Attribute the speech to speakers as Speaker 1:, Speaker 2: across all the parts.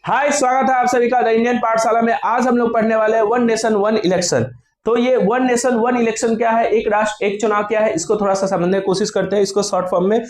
Speaker 1: हाय, स्वागत है आप सभी का द इंडियन पाठशाला में। आज हम लोग पढ़ने वाले हैं वन नेशन वन इलेक्शन। तो ये वन नेशन वन इलेक्शन क्या है, एक राष्ट्र एक चुनाव क्या है, इसको थोड़ा सा समझने की कोशिश करते हैं। इसको शॉर्ट फॉर्म में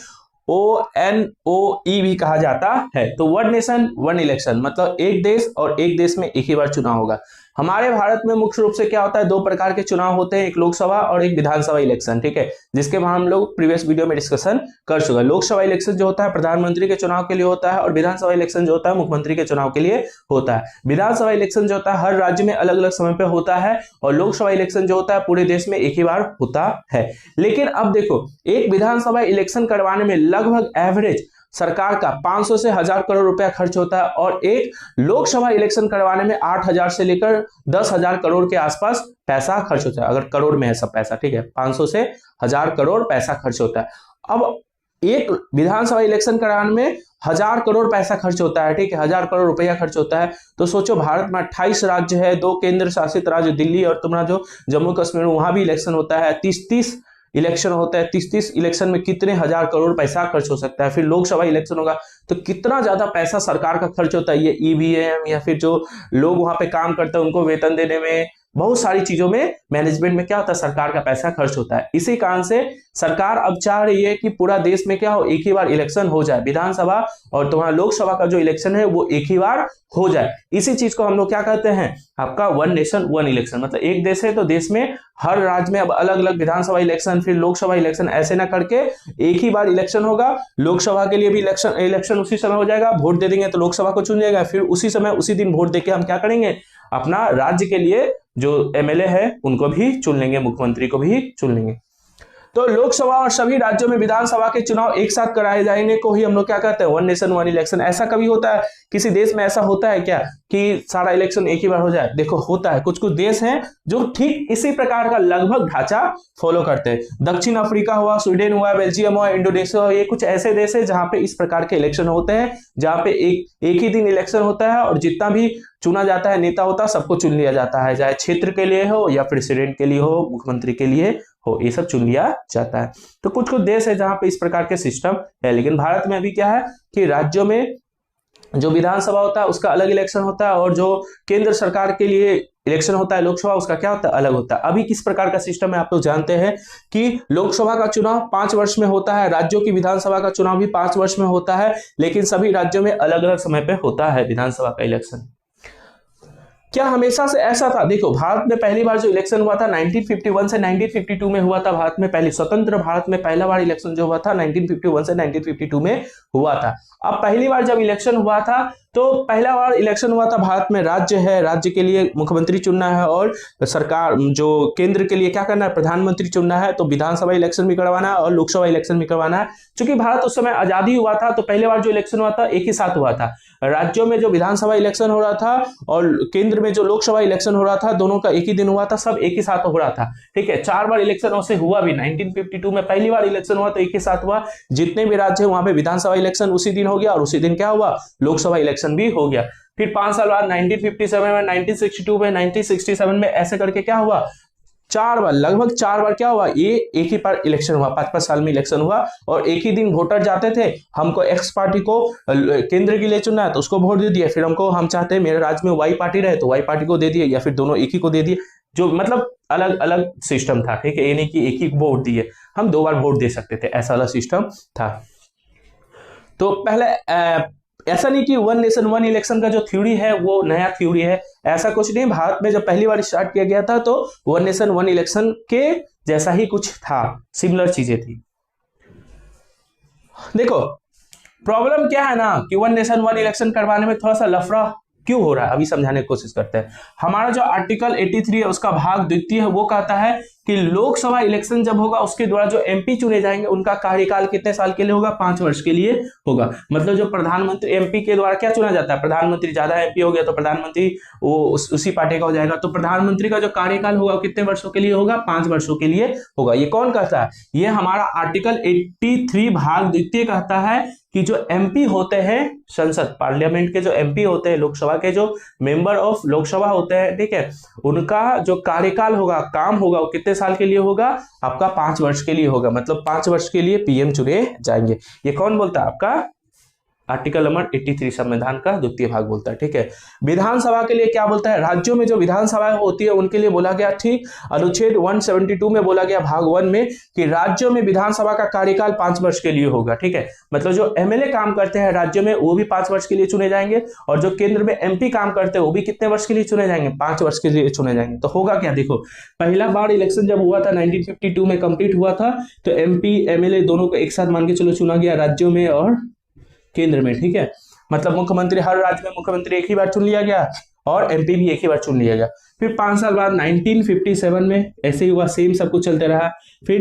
Speaker 1: ONOE भी कहा जाता है। तो वन नेशन वन इलेक्शन मतलब एक देश और एक देश में एक ही बार चुनाव होगा। हमारे भारत में मुख्य रूप से क्या होता है, दो प्रकार के चुनाव होते हैं, एक लोकसभा और एक विधानसभा इलेक्शन। ठीक है, जिसके वहां हम लोग प्रीवियस वीडियो में डिस्कशन कर चुके हैं। लोकसभा इलेक्शन जो होता है प्रधानमंत्री के चुनाव के लिए होता है और विधानसभा इलेक्शन जो होता है मुख्यमंत्री के चुनाव के लिए होता है। विधानसभा इलेक्शन जो होता है हर राज्य में अलग अलग समय पे होता है और लोकसभा इलेक्शन जो होता है पूरे देश में एक ही बार होता है। लेकिन अब देखो, एक विधानसभा इलेक्शन करवाने में लगभग एवरेज सरकार का 500 से 1000 करोड़ रुपया खर्च होता है और एक लोकसभा इलेक्शन करवाने में 8000 से लेकर 10,000 करोड़ के आसपास पैसा खर्च होता है। अगर करोड़ में है सब पैसा, ठीक है, 500 से 1000 करोड़ पैसा खर्च होता है। अब एक विधानसभा इलेक्शन कराने में 1000 करोड़ पैसा खर्च होता है, ठीक है, 1000 करोड़ रुपया खर्च होता है। तो सोचो, भारत में 28 राज्य है, 2 केंद्र शासित राज्य दिल्ली और तुम्हारा जो जम्मू कश्मीर, वहां भी इलेक्शन होता है। 30-30 इलेक्शन होता है। 30-30 इलेक्शन में कितने 1000 करोड़ पैसा खर्च हो सकता है। फिर लोकसभा इलेक्शन होगा तो कितना ज्यादा पैसा सरकार का खर्च होता है। ये EVM या फिर जो लोग वहां पे काम करते हैं उनको वेतन देने में, बहुत सारी चीजों में, मैनेजमेंट में क्या होता है, सरकार का पैसा खर्च होता है। इसी कारण से सरकार अब चाह रही है कि पूरा देश में क्या हो, एक ही बार इलेक्शन हो जाए। विधानसभा और तुम्हारा लोकसभा का जो इलेक्शन है वो एक ही बार हो जाए। इसी चीज को हम लोग क्या कहते हैं, आपका वन नेशन वन इलेक्शन। मतलब एक देश है तो देश में हर राज्य में अब अलग अलग विधानसभा इलेक्शन फिर लोकसभा इलेक्शन, ऐसे ना करके एक ही बार इलेक्शन होगा। लोकसभा के लिए भी इलेक्शन उसी समय हो जाएगा, वोट दे देंगे तो लोकसभा को चुन जाएगा, फिर उसी समय उसी दिन वोट देके हम क्या करेंगे, अपना राज्य के लिए जो MLA है उनको भी चुन लेंगे, मुख्यमंत्री को भी चुन लेंगे। तो लोकसभा और सभी राज्यों में विधानसभा के चुनाव एक साथ कराए जाएंगे को ही हम लोग क्या कहते हैं, वन नेशन वन इलेक्शन। ऐसा कभी होता है किसी देश में, ऐसा होता है क्या कि सारा इलेक्शन एक ही बार हो जाए? देखो होता है, कुछ कुछ देश हैं जो ठीक इसी प्रकार का लगभग ढांचा फॉलो करते हैं। दक्षिण अफ्रीका हुआ, स्वीडन हुआ, बेल्जियम हुआ, इंडोनेशिया हुआ, ये कुछ ऐसे देश है जहां पे इस प्रकार के इलेक्शन होते हैं, जहां पे एक ही दिन इलेक्शन होता है और जितना भी चुना जाता है नेता होता है सबको चुन लिया जाता है, चाहे क्षेत्र के लिए हो या प्रेसिडेंट के लिए हो, मुख्यमंत्री के लिए हो, ये सब चुन लिया जाता है। तो कुछ कुछ देश है जहां पे इस प्रकार के सिस्टम है। लेकिन भारत में अभी क्या है कि राज्यों में जो विधानसभा होता है उसका अलग इलेक्शन होता है और जो केंद्र सरकार के लिए इलेक्शन होता है लोकसभा, उसका क्या होता है, अलग होता है। अभी किस प्रकार का सिस्टम है आप लोग जानते हैं कि लोकसभा का चुनाव 5 वर्ष में होता है, राज्यों की विधानसभा का चुनाव भी 5 वर्ष में होता है, लेकिन सभी राज्यों में अलग अलग समय पे होता है विधानसभा का इलेक्शन। क्या हमेशा से ऐसा था? देखो, भारत में पहली बार जो इलेक्शन हुआ था 1951 से 1952 में हुआ था। भारत में पहली स्वतंत्र भारत में पहला बार इलेक्शन जो हुआ था 1951 से 1952 में हुआ था। अब पहली बार जब इलेक्शन हुआ था तो पहला बार इलेक्शन हुआ था भारत में, राज्य है, राज्य के लिए मुख्यमंत्री चुनना है और सरकार जो केंद्र के लिए क्या करना है, प्रधानमंत्री चुनना है। तो विधानसभा इलेक्शन भी करवाना है और लोकसभा इलेक्शन भी करवाना है। क्योंकि भारत उस समय आजादी हुआ था तो पहले बार जो इलेक्शन हुआ था एक ही साथ हुआ था। राज्यों में जो विधानसभा इलेक्शन हो रहा था और केंद्र में जो लोकसभा इलेक्शन हो रहा था, दोनों का एक ही दिन हुआ था, सब एक ही साथ हो रहा था। ठीक है, 4 बार इलेक्शन वैसे हुआ भी। 1952 में पहली बार इलेक्शन हुआ तो एक ही साथ हुआ। जितने भी राज्य है वहां पे विधानसभा इलेक्शन उसी दिन हो गया और उसी दिन क्या हुआ, लोकसभा इलेक्शन भी हो गया। फिर 5 साल बाद 1957 में, 1962 में, 1967 में, ऐसे करके क्या हुआ, 4 बार, लगभग 4 बार क्या हुआ, ये एक ही बार इलेक्शन हुआ। 5-5 साल में इलेक्शन हुआ और एक ही दिन वोटर जाते थे, हमको X पार्टी को केंद्र के लिए चुनना है तो उसको वोट दे दिया, फिर हमको हम चाहते हैं मेरे राज्य में Y पार्टी रहे तो Y पार्टी को दे दिए, या फिर दोनों एक ही को दे दिए। जो मतलब अलग अलग सिस्टम था। ठीक है, ये नहीं कि एक ही वोट दिए, हम 2 बार वोट दे सकते थे, ऐसा वाला सिस्टम था। तो पहले ऐसा नहीं कि वन नेशन वन इलेक्शन का जो थ्योरी है वो नया थ्योरी है, ऐसा कुछ नहीं। भारत में जब पहली बार स्टार्ट किया गया था तो वन नेशन वन इलेक्शन के जैसा ही कुछ था, सिमिलर चीजें थी। देखो, प्रॉब्लम क्या है ना कि वन नेशन वन इलेक्शन करवाने में थोड़ा सा लफड़ा क्यों हो रहा है, अभी समझाने की कोशिश करते हैं। हमारा जो आर्टिकल 83 है उसका भाग 2 है, वो कहता है कि लोकसभा इलेक्शन जब होगा उसके द्वारा जो MP चुने जाएंगे उनका कार्यकाल कितने साल के लिए होगा, 5 वर्ष के लिए होगा। मतलब जो प्रधानमंत्री MP के द्वारा क्या चुना जाता है, प्रधानमंत्री, ज्यादा MP हो गया तो प्रधानमंत्री वो उसी पार्टी का हो जाएगा। तो प्रधानमंत्री का जो कार्यकाल होगा कितने वर्षों के लिए होगा, 5 वर्षों के लिए होगा। ये कौन कहता है, ये हमारा आर्टिकल 83 भाग 2 कहता है कि जो MP होते हैं, संसद पार्लियामेंट के जो MP होते हैं, लोकसभा के जो मेंबर ऑफ लोकसभा होते हैं, ठीक है, उनका जो कार्यकाल होगा, काम होगा, वो कितने साल के लिए होगा, आपका 5 वर्ष के लिए होगा। मतलब 5 वर्ष के लिए PM चुने जाएंगे। ये कौन बोलता है, आपका आर्टिकल नंबर 83 संविधान का द्वितीय भाग बोलता है। ठीक है, विधानसभा के लिए क्या बोलता है, राज्यों में जो विधानसभा होती है उनके लिए बोला गया, ठीक, अनुच्छेद 172 में बोला गया भाग 1 में कि राज्यों में विधानसभा का कार्यकाल 5 वर्ष के लिए होगा। ठीक है, मतलब जो एमएलए काम करते हैं राज्यों में वो भी 5 वर्ष के लिए चुने जाएंगे, और जो केंद्र में एमपी काम करते हैं वो भी कितने वर्ष के लिए चुने जाएंगे, 5 वर्ष के लिए चुने जाएंगे। तो होगा क्या, देखो पहला बार इलेक्शन जब हुआ था 1952 में कंप्लीट हुआ था, तो एमपी एमएलए दोनों को एक साथ मान के चलो चुना गया राज्यों में और केंद्र में। ठीक है, मतलब मुख्यमंत्री हर राज्य में मुख्यमंत्री एक ही बार चुन लिया गया और एमपी भी एक ही बार चुन लिया गया। फिर 5 साल बाद 1957 में ऐसे ही हुआ, सेम सब कुछ चलते रहा। फिर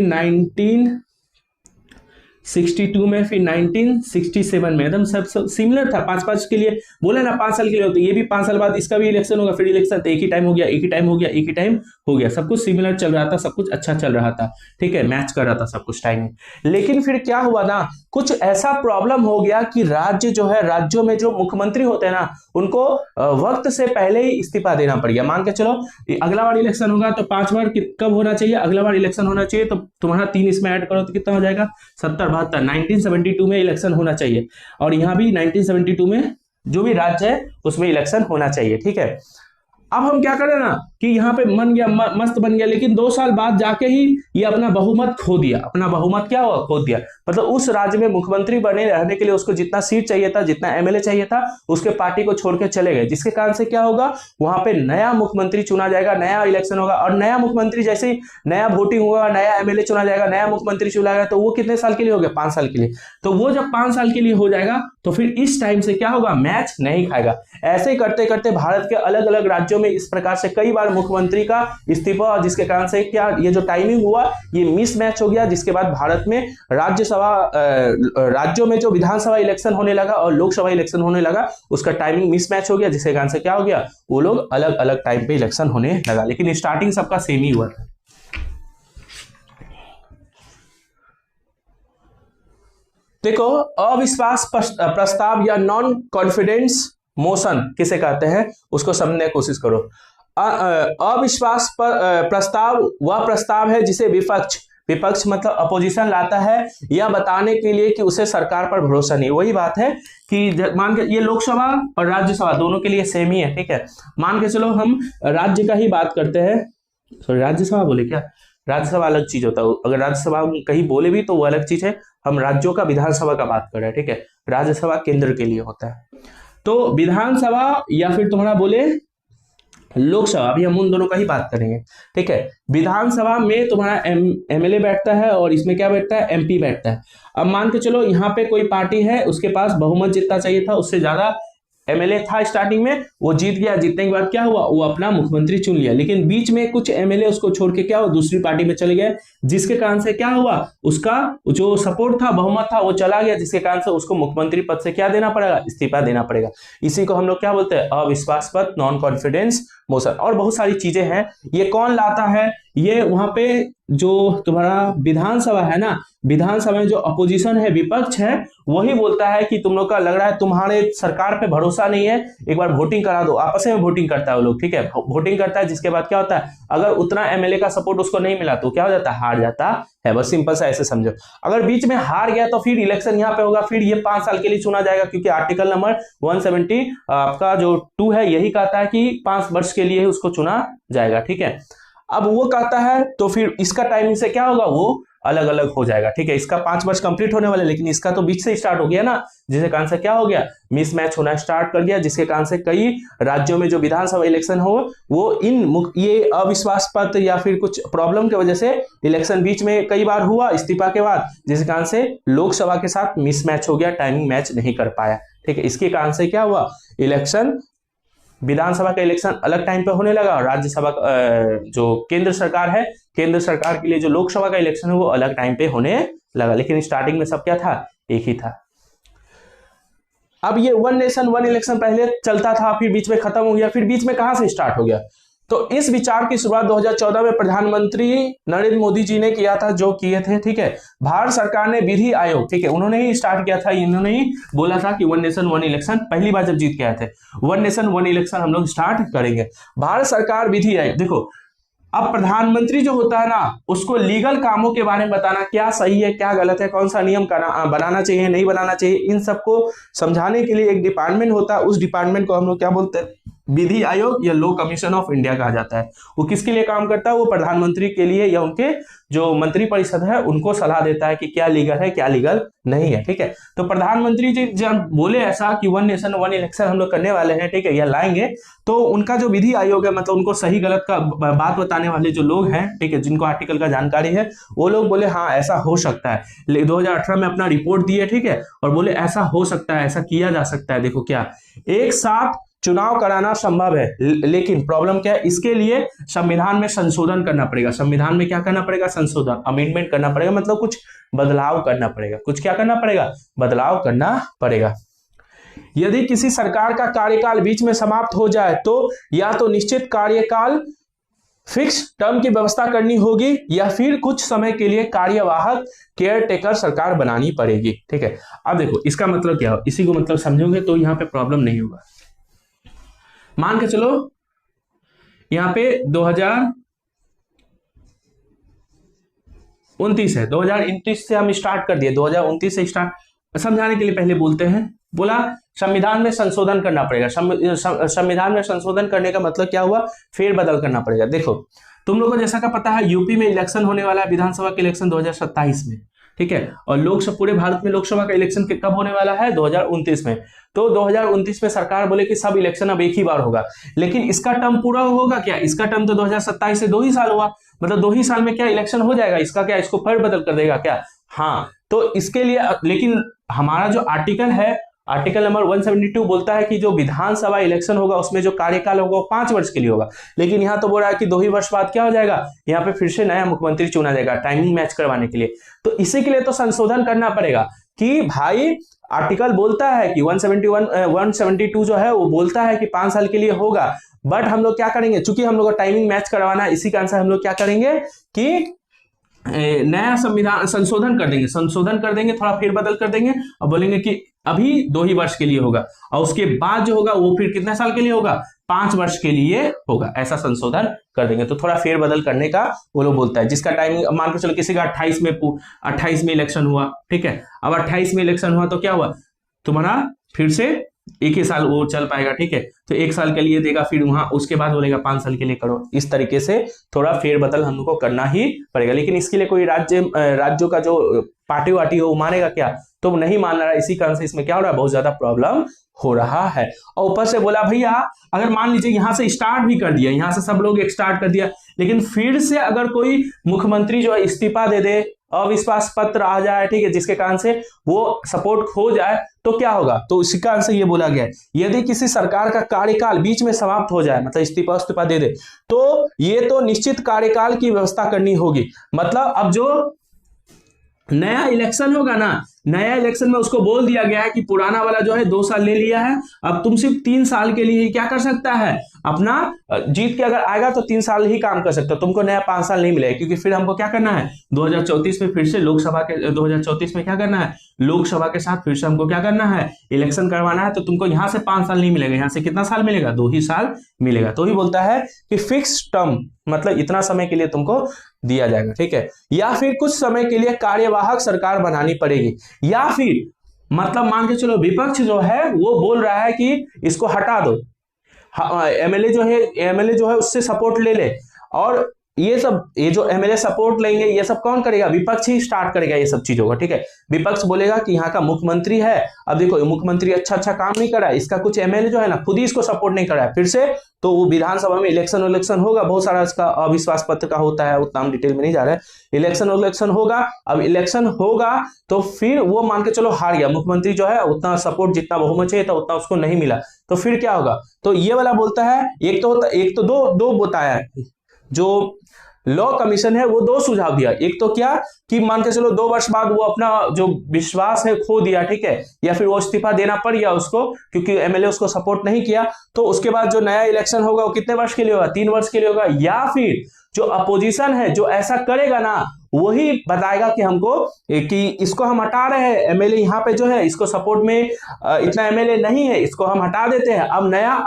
Speaker 1: 1962 में, फिर 1967 में, एकदम सब सिमिलर था, 5-5 के लिए बोले ना, 5 साल के लिए होते, ये भी 5 साल बाद इसका भी इलेक्शन होगा, फिर इलेक्शन, तो एक ही टाइम हो गया, एक ही टाइम हो गया, एक ही टाइम हो गया, सब कुछ सिमिलर चल रहा था, सब कुछ अच्छा चल रहा था। ठीक है, मैच कर रहा था सब कुछ टाइम में। लेकिन फिर क्या हुआ ना, कुछ ऐसा प्रॉब्लम हो गया कि राज्य जो है, राज्यों में जो मुख्यमंत्री होते हैं ना, उनको वक्त से पहले ही इस्तीफा देना पड़ गया। मान के चलो अगला बार इलेक्शन होगा तो 5 बार कब होना चाहिए, अगला बार इलेक्शन होना चाहिए, तो तुम्हारा 3 इसमें ऐड करो तो कितना हो जाएगा, 70-72। 1972 में इलेक्शन होना चाहिए, और यहाँ भी 1972 में जो भी राज्य है उसमें इलेक्शन होना चाहिए। ठीक है, अब हम क्या करें ना कि यहाँ पे बन गया, मस्त बन गया, लेकिन 2 साल बाद जाके ही ये अपना बहुमत खो दिया। अपना बहुमत क्या हुआ, खो दिया। मतलब उस राज्य में मुख्यमंत्री बने रहने के लिए उसको जितना सीट चाहिए था, जितना एमएलए चाहिए था, उसके पार्टी को छोड़ के चले गए, जिसके कारण से क्या होगा, वहां पे नया मुख्यमंत्री चुना जाएगा, नया इलेक्शन होगा, और नया मुख्यमंत्री जैसे ही नया वोटिंग होगा, नया एमएलए चुना जाएगा, नया मुख्यमंत्री चुना जाएगा, तो वो कितने साल के लिए हो गया, 5 साल के लिए। तो वो जब 5 साल के लिए हो जाएगा तो फिर इस टाइम से क्या होगा, मैच नहीं खाएगा। ऐसे करते करते भारत के अलग अलग राज्यों में इस प्रकार से कई बार मुख्यमंत्री का इस्तीफा, और जिसके कारण से क्या, ये जो टाइमिंग हुआ ये मिसमैच हो गया, जिसके बाद भारत में राज्यों में जो विधानसभा इलेक्शन होने लगा और लोकसभा इलेक्शन होने लगा, उसका टाइमिंग मिसमैच हो गया, जिसके कारण से क्या हो गया, वो लोग अलग अलग टाइम पे इलेक्शन होने लगा, लेकिन स्टार्टिंग सबका सेम ही हुआ था। देखो, अविश्वास प्रस्ताव या नॉन कॉन्फिडेंस मोशन किसे कहते हैं, उसको समझने की कोशिश करो। अविश्वास प्रस्ताव वह प्रस्ताव है जिसे विपक्ष मतलब अपोजिशन लाता है, यह बताने के लिए कि उसे सरकार पर भरोसा नहीं। वही बात है कि मान के ये लोकसभा और राज्यसभा दोनों के लिए सेम ही है। ठीक है, मान के चलो हम राज्य का ही बात करते हैं, सॉरी राज्यसभा बोले क्या, राज्यसभा अलग चीज होता है, अगर राज्यसभा कहीं बोले भी तो वो अलग चीज है, हम राज्यों का विधानसभा का बात कर रहे हैं। ठीक है, राज्यसभा केंद्र के लिए होता है। तो विधानसभा या फिर तुम्हारा बोले लोकसभा, अभी हम उन दोनों का ही बात करेंगे। ठीक है, विधानसभा में तुम्हारा एमएलए बैठता है और इसमें क्या बैठता है, एमपी बैठता है। अब मान के चलो यहाँ पे कोई पार्टी है, उसके पास बहुमत जितना चाहिए था उससे ज्यादा एमएलए था स्टार्टिंग में, वो जीत गया, जीतने के बाद क्या हुआ, वो अपना मुख्यमंत्री चुन लिया, लेकिन बीच में कुछ एमएलए उसको छोड़ के क्या हुआ, दूसरी पार्टी में चले गए, जिसके कारण से क्या हुआ, उसका जो सपोर्ट था, बहुमत था, वो चला गया, जिसके कारण से उसको मुख्यमंत्री पद से क्या देना पड़ेगा, इस्तीफा देना पड़ेगा। इसी को हम लोग क्या बोलते हैं, अविश्वास पद, नॉन कॉन्फिडेंस मोशन। और बहुत सारी चीजें हैं, ये कौन लाता है, ये वहां पे जो तुम्हारा विधानसभा है ना, विधानसभा में जो अपोजिशन है, विपक्ष है, वही बोलता है कि तुम लोग का लग रहा है तुम्हारे सरकार पे भरोसा नहीं है, एक बार वोटिंग करा दो। आपस में वोटिंग करता है वो लोग। ठीक है, वोटिंग करता है, जिसके बाद क्या होता है, अगर उतना एमएलए का सपोर्ट उसको नहीं मिला तो क्या हो जाता है, हार जाता है। बस सिंपल सा ऐसे समझो। अगर बीच में हार गया तो फिर इलेक्शन यहाँ पे होगा, फिर ये 5 साल के लिए चुना जाएगा, क्योंकि आर्टिकल नंबर 170 आपका जो 2 है यही कहता है कि 5 वर्ष के लिए उसको चुना जाएगा। ठीक है, अब वो कहता है तो फिर इसका टाइमिंग से क्या होगा, वो अलग अलग हो जाएगा। ठीक है, इसका 5 वर्ष कंप्लीट होने वाले, लेकिन इसका तो बीच से स्टार्ट हो गया ना, जिसके कारण से क्या हो गया, मिसमैच होना स्टार्ट कर गया, जिसके कारण से कई राज्यों में जो विधानसभा इलेक्शन हो वो ये अविश्वास पत्र या फिर कुछ प्रॉब्लम की वजह से इलेक्शन बीच में कई बार हुआ इस्तीफा के बाद, जिसके कारण से लोकसभा के साथ मिसमैच हो गया, टाइमिंग मैच नहीं कर पाया। ठीक है, इसके कारण से क्या हुआ, इलेक्शन, विधानसभा का इलेक्शन अलग टाइम पे होने लगा, और राज्यसभा जो केंद्र सरकार है, केंद्र सरकार के लिए जो लोकसभा का इलेक्शन है वो अलग टाइम पे होने लगा, लेकिन स्टार्टिंग में सब क्या था, एक ही था। अब ये 1 नेशन 1 इलेक्शन पहले चलता था, फिर बीच में खत्म हो गया, फिर बीच में कहां से स्टार्ट हो गया, तो इस विचार की शुरुआत 2014 में प्रधानमंत्री नरेंद्र मोदी जी ने किया था, जो किए थे। ठीक है, भारत सरकार ने विधि आयोग, ठीक है, उन्होंने ही स्टार्ट किया था, इन्होंने ही बोला था कि 1 नेशन 1 इलेक्शन, पहली बार जब जीत के आए थे, 1 नेशन 1 इलेक्शन हम लोग स्टार्ट करेंगे। भारत सरकार विधि आयोग, देखो अब प्रधानमंत्री जो होता है ना, उसको लीगल कामों के बारे में बताना, क्या सही है क्या गलत है, कौन सा नियम बनाना चाहिए नहीं बनाना चाहिए, इन सबको समझाने के लिए एक डिपार्टमेंट होता है। उस डिपार्टमेंट को हम लोग क्या बोलते हैं, विधि आयोग या लॉ कमीशन ऑफ इंडिया कहा जाता है। वो किसके लिए काम करता है, वो प्रधानमंत्री के लिए या उनके जो मंत्री परिषद है उनको सलाह देता है कि क्या लीगल है क्या लीगल नहीं है। ठीक है, तो प्रधानमंत्री जी जब बोले ऐसा कि वन नेशन वन इलेक्शन हम लोग करने वाले हैं, ठीक है, या लाएंगे, तो उनका जो विधि आयोग है, मतलब उनको सही गलत का बात बताने वाले जो लोग हैं, ठीक है, जिनको आर्टिकल का जानकारी है, वो लोग बोले हाँ ऐसा हो सकता है। 2018 में अपना रिपोर्ट दिए, ठीक है, और बोले ऐसा हो सकता है, ऐसा किया जा सकता है। देखो क्या एक साथ चुनाव कराना संभव है, लेकिन प्रॉब्लम क्या है, इसके लिए संविधान में संशोधन करना पड़ेगा। संविधान में क्या करना पड़ेगा, संशोधन, अमेंडमेंट करना पड़ेगा, मतलब कुछ बदलाव करना पड़ेगा। कुछ क्या करना पड़ेगा, बदलाव करना पड़ेगा। यदि किसी सरकार का कार्यकाल बीच में समाप्त हो जाए तो या तो निश्चित कार्यकाल फिक्स टर्म की व्यवस्था करनी होगी या फिर कुछ समय के लिए कार्यवाहक केयर टेकर सरकार बनानी पड़ेगी। ठीक है, अब देखो इसका मतलब क्या हो, इसी को मतलब समझोगे तो यहाँ पे प्रॉब्लम नहीं होगा। मान के चलो यहां पे 2029 है, 2029 से हम स्टार्ट कर दिए, 2029 से स्टार्ट समझाने के लिए पहले बोलते हैं, बोला संविधान में संशोधन करना पड़ेगा। संविधान में संशोधन करने का मतलब क्या हुआ, फेरबदल करना पड़ेगा। देखो तुम लोग को जैसा का पता है यूपी में इलेक्शन होने वाला है, विधानसभा के इलेक्शन 2027 में, ठीक है, और लोकसभा पूरे भारत में लोकसभा का इलेक्शन कब होने वाला है, 2029 में। तो 2029 में सरकार बोले कि सब इलेक्शन अब एक ही बार होगा, लेकिन इसका टर्म पूरा होगा क्या, इसका टर्म तो 2027 से 2 ही साल हुआ, मतलब 2 ही साल में क्या इलेक्शन हो जाएगा, इसका क्या इसको फेरबदल कर देगा क्या, हाँ। तो इसके लिए लेकिन हमारा जो आर्टिकल है, आर्टिकल नंबर 172 बोलता है कि जो विधानसभा इलेक्शन होगा उसमें जो कार्यकाल होगा वो 5 वर्ष के लिए होगा, लेकिन यहाँ तो बोल रहा है कि 2 ही वर्ष बाद क्या हो जाएगा, यहाँ पे फिर से नया मुख्यमंत्री चुना जाएगा टाइमिंग मैच करवाने के लिए। तो इसी के लिए तो संशोधन करना पड़ेगा कि भाई आर्टिकल बोलता है कि 172 जो है वो बोलता है कि 5 साल के लिए होगा, बट हम लोग क्या करेंगे, चूंकि हम लोग को टाइमिंग मैच करवाना है, इसी का आंसर हम लोग क्या करेंगे कि नया संविधान संशोधन कर देंगे, थोड़ा फेरबदल कर देंगे और बोलेंगे कि अभी 2 ही वर्ष के लिए होगा, और उसके बाद जो होगा वो फिर कितने साल के लिए होगा, 5 वर्ष के लिए होगा, ऐसा संशोधन कर देंगे। तो थोड़ा फेरबदल करने का वो लोग बोलता है, जिसका टाइमिंग मान के चलो किसी का 28 में इलेक्शन हुआ, ठीक है, अब 28 में इलेक्शन हुआ तो क्या हुआ, तुम्हारा फिर से 1 ही साल वो चल पाएगा, ठीक है, तो 1 साल के लिए देगा, फिर वहां उसके बाद बोलेगा 5 साल के लिए करो। इस तरीके से थोड़ा फेरबदल हम लोग को करना ही पड़ेगा, लेकिन इसके लिए कोई राज्यों का जो पार्टी वार्टी हो मानेगा क्या, तो नहीं मान रहा है, इसी कारण से इसमें क्या हो रहा है, बहुत ज्यादा प्रॉब्लम हो रहा है। और ऊपर से बोला भैया अगर मान लीजिए यहां से स्टार्ट भी कर दिया, यहां से सब लोग स्टार्ट कर दिया, लेकिन फिर से अगर कोई मुख्यमंत्री जो है इस्तीफा दे दे, अविश्वास पत्र आ जाए, ठीक है, जिसके कारण से वो सपोर्ट खो जाए, तो क्या होगा, तो इसी कारण से ये बोला गया है यदि किसी सरकार का कार्यकाल बीच में समाप्त हो जाए, मतलब इस्तीफा दे दे, तो ये तो निश्चित कार्यकाल की व्यवस्था करनी होगी। मतलब अब जो नया इलेक्शन होगा ना, नया इलेक्शन में उसको बोल दिया गया है कि पुराना वाला जो है 2 साल ले लिया है, अब तुम सिर्फ 3 साल के लिए ही क्या कर सकता है, अपना जीत के अगर आएगा तो 3 साल ही काम कर सकता है, तुमको नया 5 साल नहीं मिलेगा, क्योंकि फिर हमको क्या करना है 2034 में फिर से लोकसभा के 2034 में क्या करना है, लोकसभा के साथ फिर से हमको क्या करना है, इलेक्शन करवाना है, तो तुमको यहाँ से 5 साल नहीं मिलेगा, यहाँ से कितना साल मिलेगा, 2 ही साल मिलेगा। तो ही बोलता है कि फिक्स टर्म मतलब इतना समय के लिए तुमको दिया जाएगा, ठीक है, या फिर कुछ समय के लिए कार्यवाहक सरकार बनानी पड़ेगी, या फिर मतलब मान के चलो विपक्ष जो है वो बोल रहा है कि इसको हटा दो, एमएलए जो है उससे सपोर्ट ले ले, और ये जो एमएलए सपोर्ट लेंगे ये सब कौन करेगा, विपक्ष ही स्टार्ट करेगा ये सब चीजों का, ठीक है। विपक्ष बोलेगा कि यहाँ का मुख्यमंत्री है, अब देखो मुख्यमंत्री अच्छा काम नहीं कर रहा है, इसका कुछ एमएलए जो है ना खुद ही इसको सपोर्ट नहीं कर रहा है, फिर से तो वो विधानसभा में इलेक्शन होगा, बहुत सारा इसका अविश्वास पत्र का होता है, उतना हम डिटेल में नहीं जा रहे हैं, इलेक्शन होगा। अब इलेक्शन होगा तो फिर वो मान के चलो हार गया, मुख्यमंत्री जो है उतना सपोर्ट जितना बहुमत चाहिए था उतना उसको नहीं मिला, तो फिर क्या होगा, तो ये वाला बोलता है एक तो दो बताया है, जो लॉ कमीशन है वो 2 सुझाव दिया, एक तो क्या कि मान के चलो 2 वर्ष बाद वो अपना जो विश्वास है खो दिया, ठीक है, या फिर वो इस्तीफा देना पड़ गया उसको क्योंकि एमएलए उसको सपोर्ट नहीं किया, तो उसके बाद जो नया इलेक्शन होगा वो कितने वर्ष के लिए होगा, 3 वर्ष के लिए होगा, या फिर जो अपोजिशन है जो ऐसा करेगा ना वही बताएगा कि हमको कि इसको हम हटा रहे हैं, एमएलए यहाँ पे जो है इसको सपोर्ट में इतना एमएलए नहीं है, इसको हम हटा देते हैं, अब नया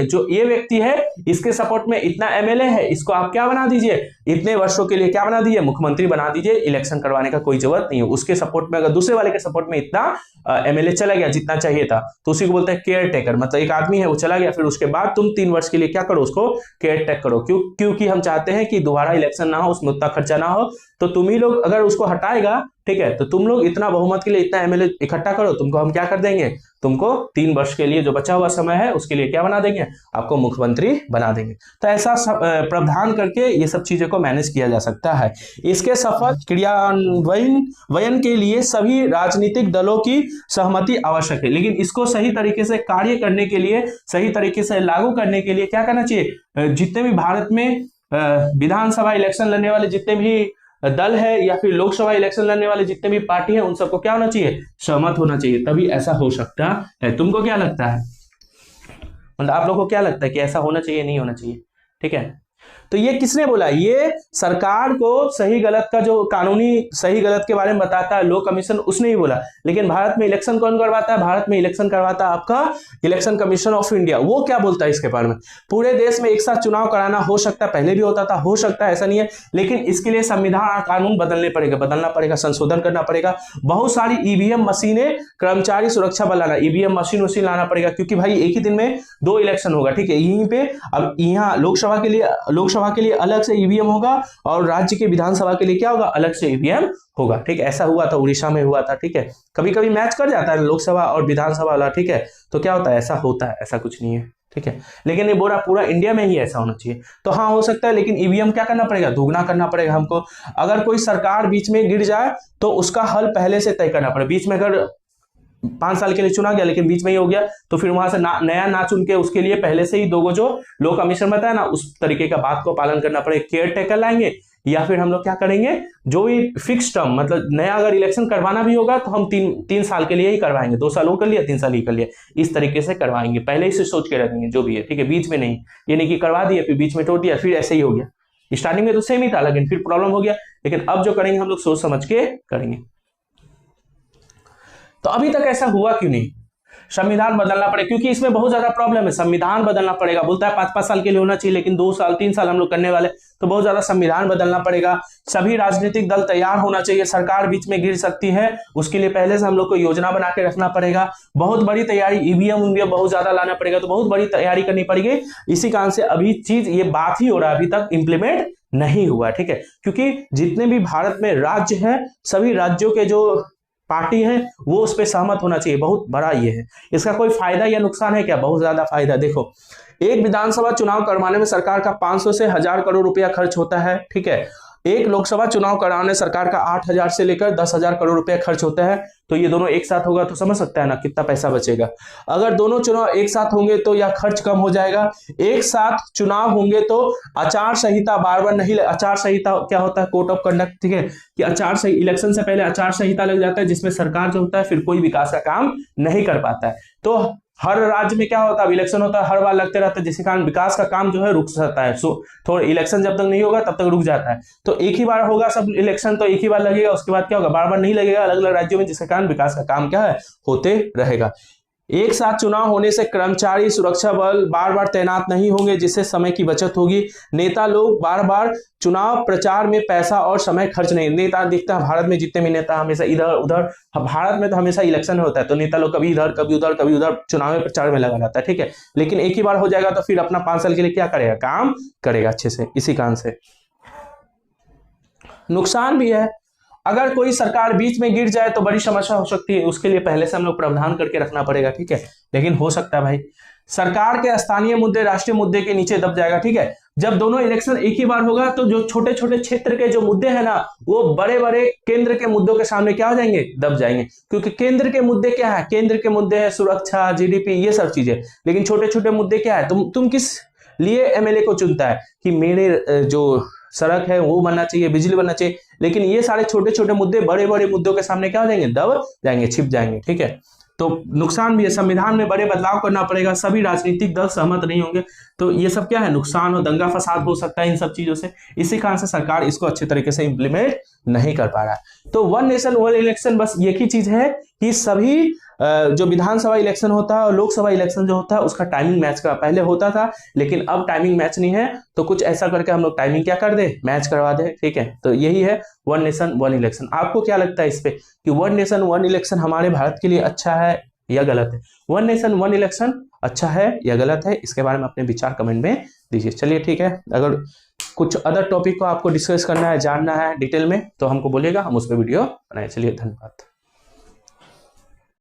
Speaker 1: जो ये व्यक्ति है इसके सपोर्ट में इतना एमएलए है, इसको आप क्या बना दीजिए, इतने वर्षों के लिए क्या बना दीजिए, मुख्यमंत्री बना दीजिए, इलेक्शन करवाने का कोई जरूरत नहीं है। उसके सपोर्ट में अगर दूसरे वाले के सपोर्ट में इतना एमएलए चला गया जितना चाहिए था, तो उसी को बोलते हैं केयर टेकर। मतलब एक आदमी है वो चला गया, फिर उसके बाद तुम 3 वर्ष के लिए क्या करो, उसको केयर टेक करो। क्योंकि हम चाहते हैं कि दोबारा इलेक्शन ना हो, उसमें उतना खर्चा ना हो, तो तुम ही लोग अगर उसको हटाएगा, ठीक है, तो तुम लोग इतना बहुमत के लिए इतना एमएलए इकट्ठा करो, तुमको हम क्या कर देंगे, तुमको 3 वर्ष के लिए जो बचा हुआ समय है उसके लिए क्या बना देंगे, आपको मुख्यमंत्री बना देंगे। तो ऐसा प्रावधान करके ये सब चीजों को मैनेज किया जा सकता है। इसके सफल क्रियान्वयन के लिए सभी राजनीतिक दलों की सहमति आवश्यक है, लेकिन इसको सही तरीके से कार्य करने के लिए, सही तरीके से लागू करने के लिए क्या करना चाहिए, जितने भी भारत में विधानसभा इलेक्शन लड़ने वाले जितने भी दल है या फिर लोकसभा इलेक्शन लड़ने वाले जितने भी पार्टी है, उन सबको क्या होना चाहिए, सहमत होना चाहिए, तभी ऐसा हो सकता है। तुमको क्या लगता है, मतलब आप लोगों को क्या लगता है कि ऐसा होना चाहिए, नहीं होना चाहिए? ठीक है, तो ये किसने बोला, ये सरकार को सही गलत का जो कानूनी सही गलत के बारे में बताता है लो कमीशन, उसने ही बोला। लेकिन भारत में इलेक्शन कौन करवाता है, भारत में इलेक्शन करवाता है आपका इलेक्शन कमीशन ऑफ इंडिया। वो क्या बोलता है इसके बारे में, पूरे देश में एक साथ चुनाव कराना हो सकता है, पहले भी होता था, हो सकता है, ऐसा नहीं है, लेकिन इसके लिए संविधान और कानून बदलना पड़ेगा, संशोधन करना पड़ेगा। बहुत सारी ईवीएम मशीनें, कर्मचारी सुरक्षा बल लाना, ईवीएम मशीन लाना पड़ेगा, क्योंकि भाई एक ही दिन में 2 इलेक्शन होगा, ठीक है, यहीं पे। अब यहाँ लोकसभा के लिए अलग से ईवीएम होगा और राज्य के विधानसभा के लिए क्या होगा, अलग से ईवीएम होगा, ठीक है। ऐसा हुआ था, उड़ीसा में हुआ था, ठीक है। कभी कभी मैच कर जाता है लोकसभा और विधानसभा वाला, ठीक है, तो क्या होता है, ऐसा होता है, ऐसा कुछ नहीं है, ठीक है। लेकिन ये पूरा इंडिया में ही ऐसा होना चाहिए, तो हाँ हो सकता है, लेकिन ईवीएम क्या करना पड़ेगा, दोगुना करना पड़ेगा हमको। अगर कोई सरकार बीच में गिर जाए तो उसका हल पहले से तय करना पड़ेगा। बीच में अगर 5 साल के लिए चुना गया लेकिन बीच में ही हो गया, तो फिर वहां से नया ना चुन के उसके लिए पहले से ही 2 जो लो कमीशन बताया ना, उस तरीके का बात को पालन करना पड़ेगा। केयर टेकर लाएंगे या फिर हम लोग क्या करेंगे, जो भी फिक्स टर्म, मतलब नया अगर इलेक्शन करवाना भी होगा तो हम 3 साल के लिए ही करवाएंगे, 2 साल वो कर लिया, 3 साल ही कर लिया, इस तरीके से करवाएंगे, पहले ही से सोच के रखेंगे जो भी है, ठीक है। बीच में नहीं, ये नहीं कि करवा दिया फिर बीच में तोड़ दिया, फिर ऐसे ही हो गया। स्टार्टिंग में तो सेम ही था लेकिन फिर प्रॉब्लम हो गया, लेकिन अब जो करेंगे हम लोग सोच समझ के करेंगे। तो अभी तक ऐसा हुआ क्यों नहीं, संविधान बदलना पड़ेगा, क्योंकि इसमें बहुत ज्यादा प्रॉब्लम है। संविधान बदलना पड़ेगा, बोलता है 5-5 साल के लिए होना चाहिए, लेकिन 2 साल 3 साल हम लोग करने वाले, तो बहुत ज्यादा संविधान बदलना पड़ेगा। सभी राजनीतिक दल तैयार होना चाहिए, सरकार बीच में गिर सकती है, उसके लिए पहले से हम लोग को योजना बना के रखना पड़ेगा। बहुत बड़ी तैयारी, ईवीएम बहुत ज्यादा लाना पड़ेगा, तो बहुत बड़ी तैयारी करनी पड़ेगी। इसी कारण से अभी चीज ये बात ही हो रहा है, अभी तक इंप्लीमेंट नहीं हुआ, ठीक है। क्योंकि जितने भी भारत में राज्य है, सभी राज्यों के जो पार्टी है वो उस पर सहमत होना चाहिए। बहुत बड़ा ये है, इसका कोई फायदा या नुकसान है क्या, बहुत ज्यादा फायदा। देखो, एक विधानसभा चुनाव करवाने में सरकार का 500 से 1000 करोड़ रुपया खर्च होता है, ठीक है। एक लोकसभा चुनाव कराने सरकार का 8000 से लेकर 10,000 करोड़ रुपया खर्च होता है। तो ये दोनों एक साथ होगा तो समझ सकता है ना कितना पैसा बचेगा। अगर दोनों चुनाव एक साथ होंगे तो या खर्च कम हो जाएगा। एक साथ चुनाव होंगे तो आचार संहिता बार बार नहीं, आचार संहिता क्या होता है, कोड ऑफ कंडक्ट, ठीक है, कि आचार संहिता, इलेक्शन से पहले आचार संहिता लग जाता है, जिसमें सरकार जो होता है फिर कोई विकास का काम नहीं कर पाता है। तो हर राज्य में क्या होता है, इलेक्शन होता है, हर बार लगते रहता है, जिसके कारण विकास का काम जो है रुक सकता है। थोड़ा इलेक्शन जब तक नहीं होगा तब तक रुक जाता है। तो एक ही बार होगा सब इलेक्शन, तो एक ही बार लगेगा, उसके बाद क्या होगा, बार बार नहीं लगेगा अलग अलग राज्यों में, जिसके कारण विकास का काम क्या है, होते रहेगा। एक साथ चुनाव होने से कर्मचारी सुरक्षा बल बार बार तैनात नहीं होंगे, जिससे समय की बचत होगी। नेता लोग बार बार चुनाव प्रचार में पैसा और समय खर्च नहीं, नेता दिखता है भारत में जितने भी नेता हमेशा इधर उधर, भारत में तो हमेशा इलेक्शन होता है तो नेता लोग कभी इधर कभी उधर कभी उधर चुनाव प्रचार में लगा रहता है, ठीक है। लेकिन एक ही बार हो जाएगा तो फिर अपना 5 साल के लिए क्या करेगा, काम करेगा अच्छे से। इसी कारण से नुकसान भी है, अगर कोई सरकार बीच में गिर जाए तो बड़ी समस्या हो सकती है, उसके लिए पहले से हम लोग प्रावधान करके रखना पड़ेगा, ठीक है। लेकिन हो सकता है भाई सरकार के स्थानीय मुद्दे राष्ट्रीय मुद्दे के नीचे दब जाएगा, ठीक है। जब दोनों इलेक्शन एक ही बार होगा तो जो छोटे छोटे क्षेत्र के जो मुद्दे हैं ना, वो बड़े बड़े केंद्र के मुद्दों के सामने क्या हो जाएंगे, दब जाएंगे। क्योंकि केंद्र के मुद्दे क्या है, केंद्र के मुद्दे है सुरक्षा, जीडीपी, ये सब चीजें। लेकिन छोटे छोटे मुद्दे क्या है, तुम किस लिए एमएलए को चुनता है कि मेरे जो सड़क है वो बनना चाहिए, बिजली बनना चाहिए। लेकिन ये सारे छोटे छोटे मुद्दे बड़े बड़े मुद्दों के सामने क्या हो जाएंगे, दब जाएंगे, छिप जाएंगे, ठीक है। तो नुकसान भी है, संविधान में बड़े बदलाव करना पड़ेगा, सभी राजनीतिक दल सहमत नहीं होंगे, तो ये सब क्या है, नुकसान और दंगा फसाद हो सकता है इन सब चीजों से। इसी कारण से सरकार इसको अच्छे तरीके से इंप्लीमेंट नहीं कर पा रहा है। तो वन नेशन वन इलेक्शन बस एक ही चीज है कि सभी जो विधानसभा इलेक्शन होता है और लोकसभा इलेक्शन जो होता है उसका टाइमिंग मैच का पहले होता था, लेकिन अब टाइमिंग मैच नहीं है, तो कुछ ऐसा करके हम लोग टाइमिंग क्या कर दे, मैच करवा दे। ठीक है, तो यही है वन नेशन वन इलेक्शन। आपको क्या लगता है इस पे कि वन नेशन वन इलेक्शन हमारे भारत के लिए अच्छा है या गलत है? वन नेशन वन इलेक्शन अच्छा है या गलत है? इसके बारे में अपने विचार कमेंट में दीजिए। चलिए ठीक है, अगर कुछ अदर टॉपिक को आपको डिस्कस करना है, जानना है डिटेल में, तो हमको बोलिएगा, हम उस पर वीडियो बनाए। चलिए धन्यवाद।